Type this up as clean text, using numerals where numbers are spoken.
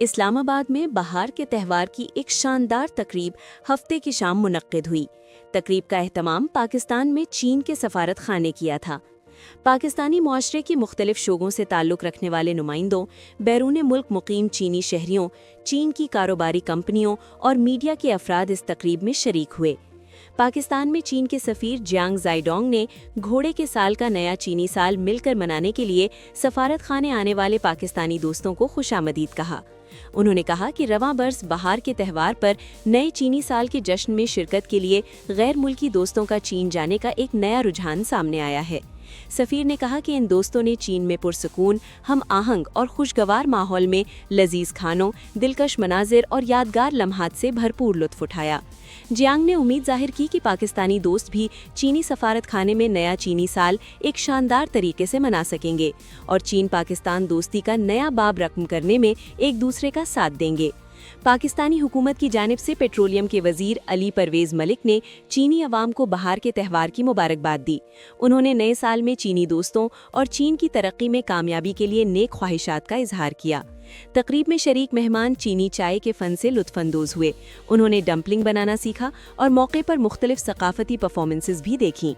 इस्लामाबाद में बहार के त्यौहार की एक शानदार तकरीब हफ्ते की शाम मुनक्किद हुई। तकरीब का एहतमाम पाकिस्तान में चीन के सफारत खाने किया था। पाकिस्तानी मुआशरे की मुख्तलिफ शोबों से ताल्लुक़ रखने वाले नुमाइंदों, बैरून मुल्क मुकीम चीनी शहरियों, चीन की कारोबारी कंपनियों और मीडिया के अफराद इस तकरीब में शरीक हुए। पाकिस्तान में चीन के सफ़ीर जियांग जाइडोंग ने घोड़े के साल का नया चीनी साल मिलकर मनाने के लिए सफारत खाने आने वाले पाकिस्तानी दोस्तों को खुशामदीद कहा। उन्होंने कहा कि रवां बरस बहार के त्यौहार पर नए चीनी साल के जश्न में शिरकत के लिए गैर मुल्की दोस्तों का चीन जाने का एक नया रुझान सामने आया है। सफ़ीर ने कहा कि इन दोस्तों ने चीन में पुरसकून, हम आहंग और खुशगवार माहौल में लजीज खानों, दिलकश मनाजिर और यादगार लम्हात से भरपूर लुत्फ उठाया। जियांग ने उम्मीद जाहिर की कि पाकिस्तानी दोस्त भी चीनी सफारत खाने में नया चीनी साल एक शानदार तरीके से मना सकेंगे और चीन पाकिस्तान दोस्ती का नया बाब रकम करने में एक दूसरे का साथ देंगे। पाकिस्तानी हुकूमत की जानिब से पेट्रोलियम के वजीर अली परवेज़ मलिक ने चीनी अवाम को बहार के त्यौहार की मुबारकबाद दी। उन्होंने नए साल में चीनी दोस्तों और चीन की तरक्की में कामयाबी के लिए नेक ख्वाहिशात का इजहार किया। तकरीब में शरीक मेहमान चीनी चाय के फ़न से लुत्फ़अंदोज़ हुए। उन्होंने डम्पलिंग बनाना सीखा और मौके पर मुख्तलिफ सकाफ़ती परफॉर्मेंसेस भी देखीं।